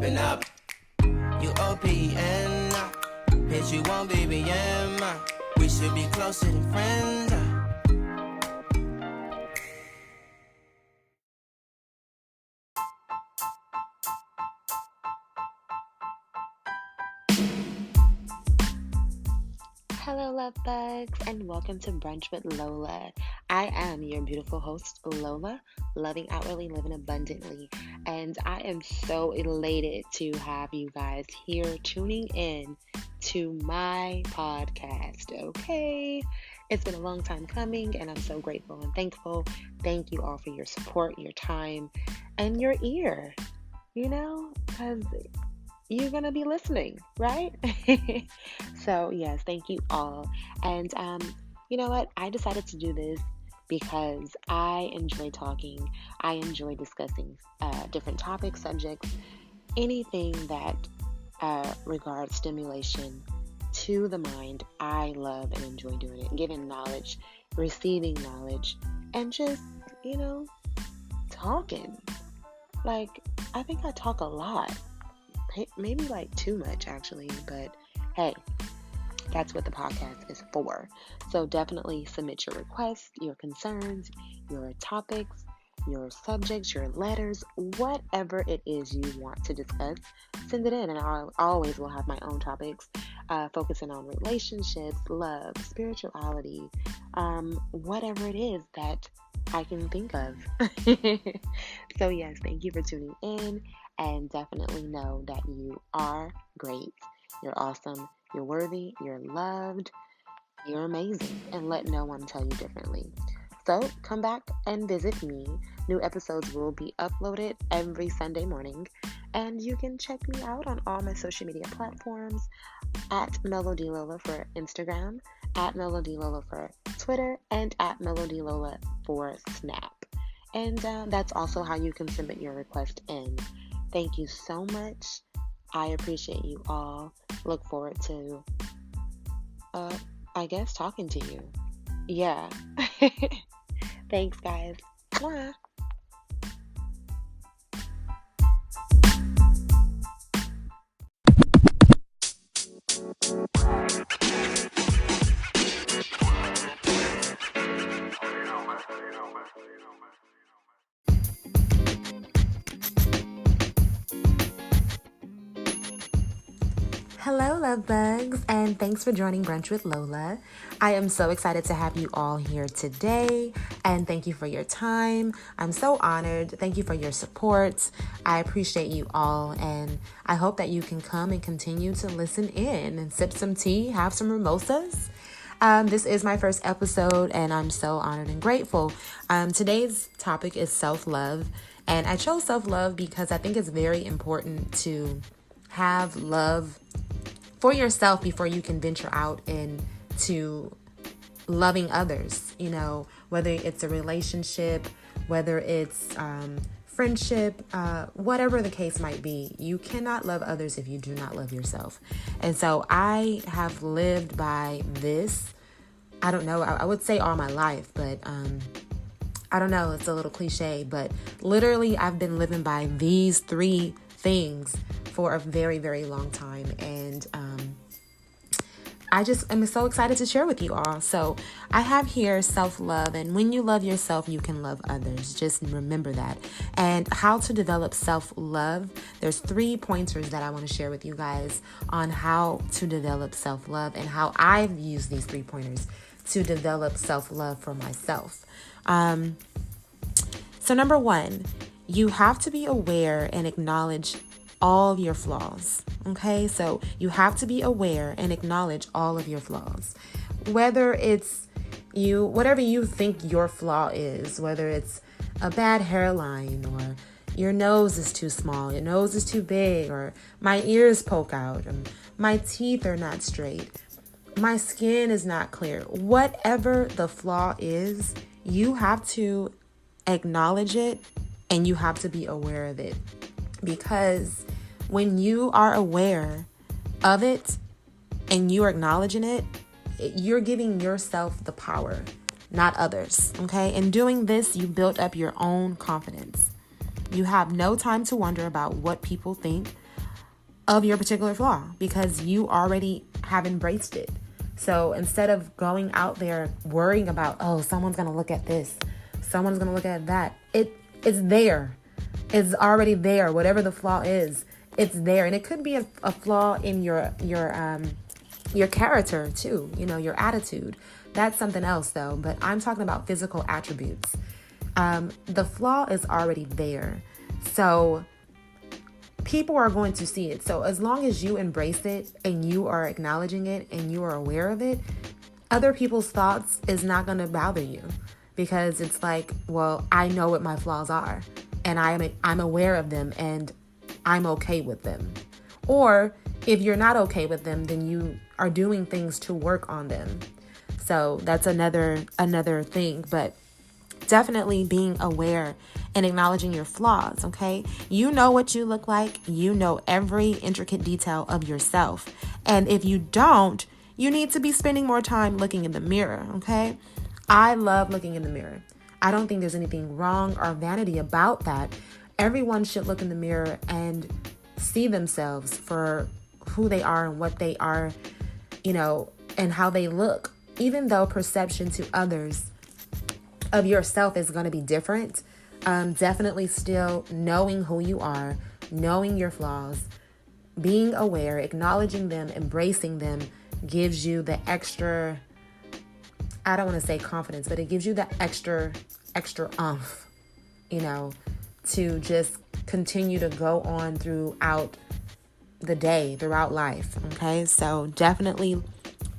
open up. You OPN, bitch, you won't be BM. We should be closer than friends. Hello, love bugs, and welcome to Brunch with Lola. I am your beautiful host, Lola, loving outwardly, living abundantly, and I am so elated to have you guys here tuning in to my podcast. Okay, it's been a long time coming, and I'm so grateful and thankful. Thank you all for your support, your time, and your ear. Because you're going to be listening, right? So, yes, thank you all. And you know what? I decided to do this because I enjoy talking. I enjoy discussing different topics, subjects, anything that regards stimulation to the mind. I love and enjoy doing it, giving knowledge, receiving knowledge, and just, talking. Like, I think I talk a lot. Maybe like too much actually, but hey, that's what the podcast is for. So definitely submit your requests, your concerns, your topics, your subjects, your letters, whatever it is you want to discuss, send it in, and I always will have my own topics focusing on relationships, love, spirituality, whatever it is that I can think of. So yes, thank you for tuning in. And definitely know that you are great, you're awesome, you're worthy, you're loved, you're amazing, and let no one tell you differently. So come back and visit me. New episodes will be uploaded every Sunday morning, and you can check me out on all my social media platforms at MelodieLola for Instagram, at MelodieLola for Twitter, and at MelodieLola for Snap. And that's also how you can submit your request in. Thank you so much. I appreciate you all. Look forward to, talking to you. Yeah. Thanks, guys. Mwah. Hello, love bugs, and thanks for joining Brunch with Lola. I am so excited to have you all here today, and thank you for your time. I'm so honored. Thank you for your support. I appreciate you all, and I hope that you can come and continue to listen in and sip some tea, have some mimosas. This is my first episode, and I'm so honored and grateful. Today's topic is self-love, and I chose self-love because I think it's very important to have love for yourself before you can venture out into loving others, whether it's a relationship, whether it's friendship, whatever the case might be. You cannot love others if you do not love yourself. And so I have lived by this, I don't know, I would say all my life, but I don't know, it's a little cliche, but literally I've been living by these three things for a very, very long time. And I just am so excited to share with you all. So I have here self-love, and when you love yourself, you can love others. Just remember that. And how to develop self-love. There's 3 pointers that I want to share with you guys on how to develop self-love and how I've used these 3 pointers to develop self-love for myself. So number 1, you have to be aware and acknowledge all your flaws. Okay, so you have to be aware and acknowledge all of your flaws. Whether it's whatever you think your flaw is, whether it's a bad hairline, or your nose is too small, your nose is too big, or my ears poke out, and my teeth are not straight, my skin is not clear. Whatever the flaw is, you have to acknowledge it and you have to be aware of it. Because when you are aware of it and you're acknowledging it, you're giving yourself the power, not others. Okay. In doing this, you build up your own confidence. You have no time to wonder about what people think of your particular flaw because you already have embraced it. So instead of going out there worrying about, oh, someone's going to look at this, someone's going to look at that, it's there. It's already there. Whatever the flaw is, it's there. And it could be a flaw in your character too, your attitude. That's something else though. But I'm talking about physical attributes. The flaw is already there. So people are going to see it. So as long as you embrace it and you are acknowledging it and you are aware of it, other people's thoughts is not going to bother you because it's like, well, I know what my flaws are and I'm aware of them and I'm okay with them. Or if you're not okay with them, then you are doing things to work on them. So that's another thing, but definitely being aware and acknowledging your flaws, okay? You know what you look like. You know every intricate detail of yourself. And if you don't, you need to be spending more time looking in the mirror, okay? I love looking in the mirror. I don't think there's anything wrong or vanity about that. Everyone should look in the mirror and see themselves for who they are and what they are, and how they look. Even though perception to others of yourself is going to be different, definitely still knowing who you are, knowing your flaws, being aware, acknowledging them, embracing them gives you the extra, I don't want to say confidence, but it gives you the extra oomph, to just continue to go on throughout the day, throughout life. Okay. So definitely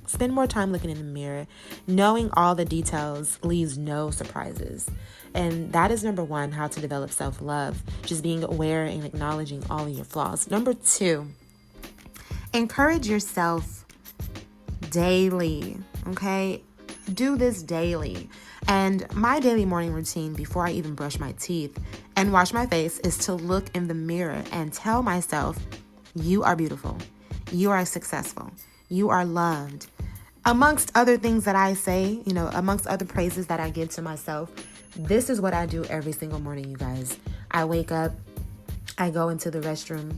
spend more time looking in the mirror. Knowing all the details leaves no surprises. And that is number one, how to develop self-love. Just being aware and acknowledging all of your flaws. Number two, encourage yourself daily. Okay? Do this daily. And my daily morning routine before I even brush my teeth and wash my face is to look in the mirror and tell myself, you are beautiful. You are successful. You are loved. Amongst other things that I say, amongst other praises that I give to myself, this is what I do every single morning, you guys. I wake up, I go into the restroom,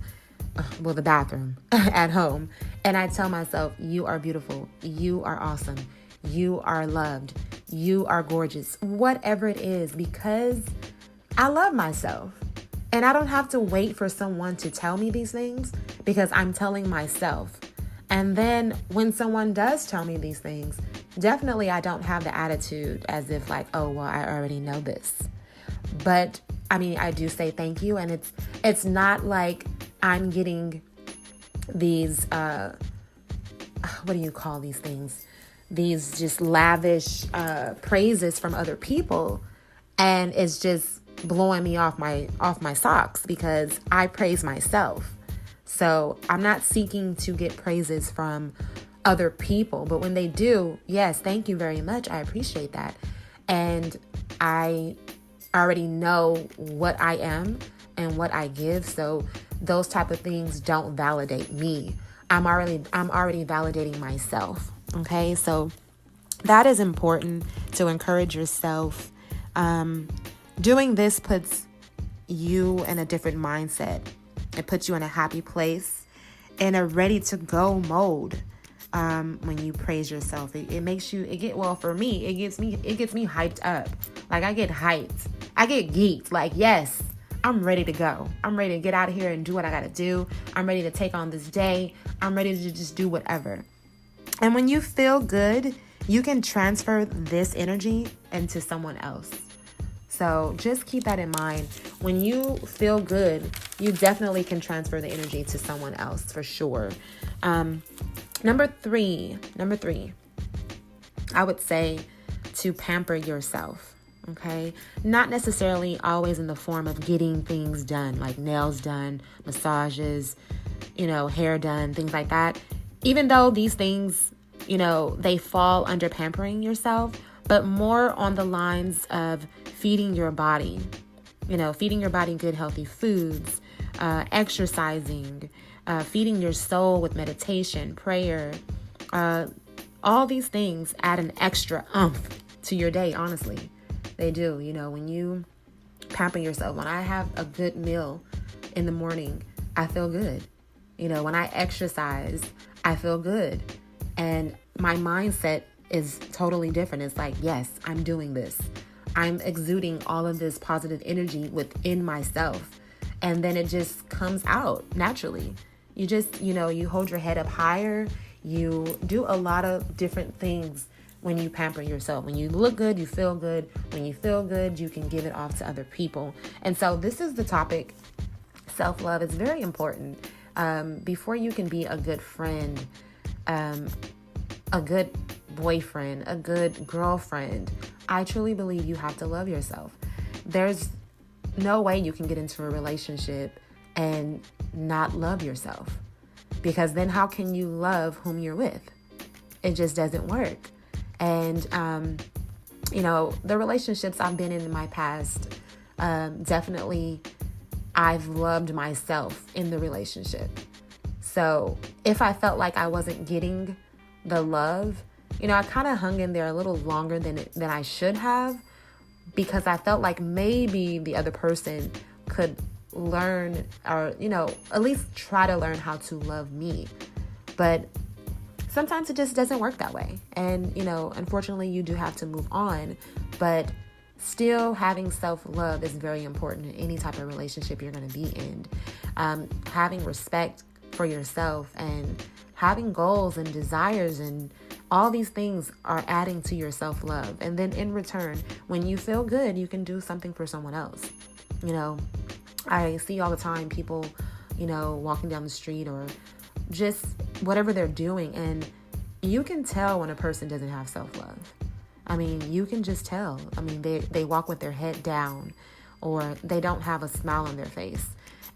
the bathroom at home, and I tell myself, you are beautiful. You are awesome. You are loved. You are gorgeous. Whatever it is, because I love myself. And I don't have to wait for someone to tell me these things because I'm telling myself. And then when someone does tell me these things, definitely I don't have the attitude as if like, oh, well, I already know this. But I do say thank you. And it's not like I'm getting these, what do you call these things? These just lavish praises from other people. And it's just blowing me off my socks because I praise myself. So I'm not seeking to get praises from other people, but when they do, yes, thank you very much. I appreciate that. And I already know what I am and what I give. So those type of things don't validate me. I'm already validating myself. Okay. So that is important, to encourage yourself. Doing this puts you in a different mindset. It puts you in a happy place, in a ready to go mode. When you praise yourself, it makes you, for me, it gets me hyped up. Like I get hyped. I get geeked. Like, yes, I'm ready to go. I'm ready to get out of here and do what I got to do. I'm ready to take on this day. I'm ready to just do whatever. And when you feel good, you can transfer this energy into someone else. So just keep that in mind. When you feel good, you definitely can transfer the energy to someone else for sure. Number three, I would say to pamper yourself. Okay. Not necessarily always in the form of getting things done, like nails done, massages, hair done, things like that. Even though these things, they fall under pampering yourself, but more on the lines of feeding your body, feeding your body good, healthy foods, exercising, feeding your soul with meditation, prayer. All these things add an extra oomph to your day, honestly. They do. When you pamper yourself, when I have a good meal in the morning, I feel good. When I exercise, I feel good. And my mindset is totally different. It's like, yes, I'm doing this. I'm exuding all of this positive energy within myself. And then it just comes out naturally. You just, you hold your head up higher. You do a lot of different things when you pamper yourself. When you look good, you feel good. When you feel good, you can give it off to other people. And so this is the topic. Self-love is very important. Before you can be a good friend, a good boyfriend, a good girlfriend, I truly believe you have to love yourself. There's no way you can get into a relationship and not love yourself, because then how can you love whom you're with? It just doesn't work. And, the relationships I've been in my past, definitely I've loved myself in the relationship. So if I felt like I wasn't getting the love, I kind of hung in there a little longer than I should have, because I felt like maybe the other person could learn, or, at least try to learn how to love me. But sometimes it just doesn't work that way. And, unfortunately, you do have to move on. But still, having self-love is very important in any type of relationship you're going to be in. Having respect for yourself and having goals and desires and all these things are adding to your self-love. And then in return, when you feel good, you can do something for someone else. I see all the time people, walking down the street or just whatever they're doing. And you can tell when a person doesn't have self-love. You can just tell. They walk with their head down, or they don't have a smile on their face.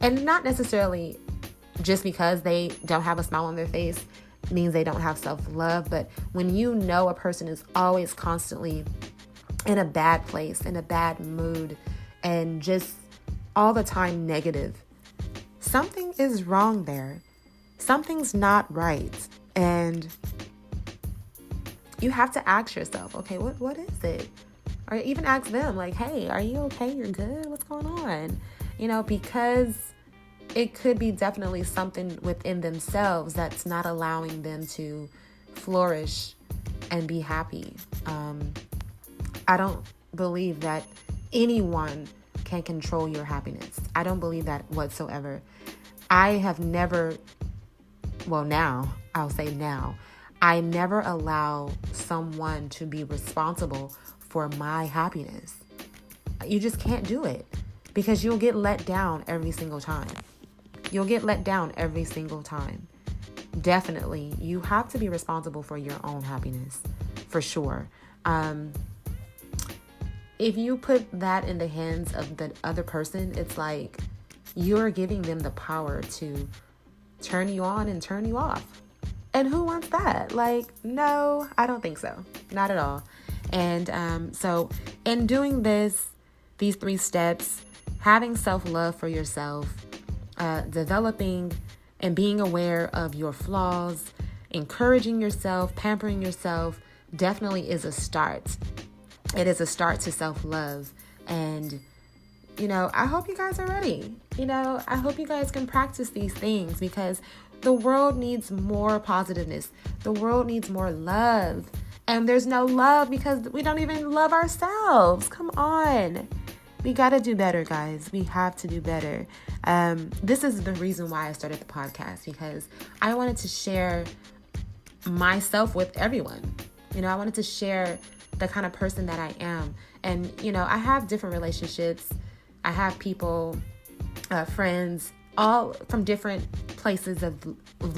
And not necessarily just because they don't have a smile on their face means they don't have self-love. But when a person is always constantly in a bad place, in a bad mood, and just all the time negative, something is wrong there. Something's not right. And you have to ask yourself, okay, what is it? Or even ask them, like, hey, are you okay? You're good? What's going on? Because it could be definitely something within themselves that's not allowing them to flourish and be happy. I don't believe that anyone can control your happiness. I don't believe that whatsoever. I have never, I never allow someone to be responsible for my happiness. You just can't do it, because you'll get let down every single time. Definitely, you have to be responsible for your own happiness, for sure. If you put that in the hands of the other person, it's like you're giving them the power to turn you on and turn you off. And who wants that? No, I don't think so. Not at all. And so in doing these 3 steps, having self-love for yourself, developing and being aware of your flaws, encouraging yourself, pampering yourself, definitely is a start. It is a start to self-love. And, I hope you guys are ready. I hope you guys can practice these things, because the world needs more positiveness. The world needs more love. And there's no love because we don't even love ourselves. Come on. We got to do better, guys. We have to do better. This is the reason why I started the podcast, because I wanted to share myself with everyone. I wanted to share the kind of person that I am. And, I have different relationships. I have people, friends, all from different places of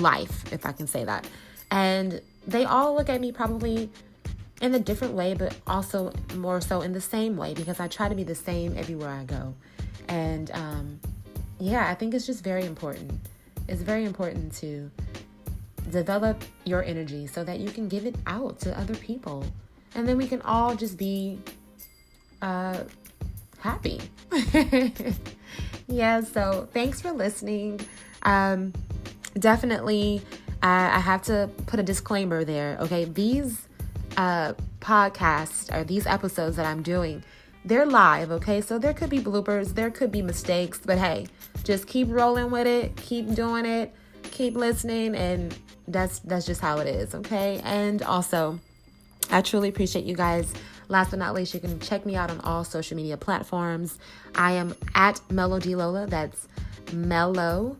life, if I can say that. And they all look at me probably in a different way, but also more so in the same way, because I try to be the same everywhere I go. And I think it's just very important. It's very important to develop your energy so that you can give it out to other people. And then we can all just be happy. So thanks for listening. Definitely, I have to put a disclaimer there. Okay, these podcasts or these episodes that I'm doing, they're live. Okay, so there could be bloopers, there could be mistakes, but hey, just keep rolling with it, keep doing it. keep listening, and that's just how it is, okay? And also, I truly appreciate you guys. Last but not least, you can check me out on all social media platforms. I am at MelloDLola. That's Mellow_D_Lola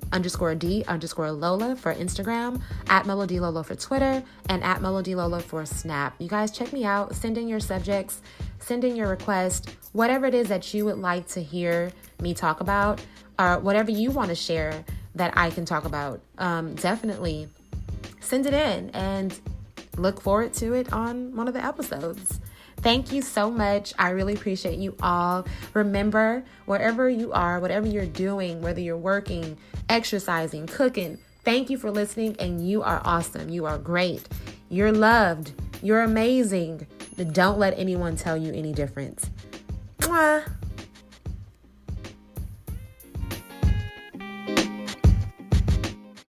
for Instagram, at MelloDLola for Twitter, and at MelloDLola for Snap. You guys check me out. Send in your subjects, send in your request, whatever it is that you would like to hear me talk about, or whatever you want to share that I can talk about. Definitely send it in and look forward to it on one of the episodes. Thank you so much. I really appreciate you all. Remember, wherever you are, whatever you're doing, whether you're working, exercising, cooking, thank you for listening, and you are awesome. You are great. You're loved. You're amazing. Don't let anyone tell you any different. Mwah.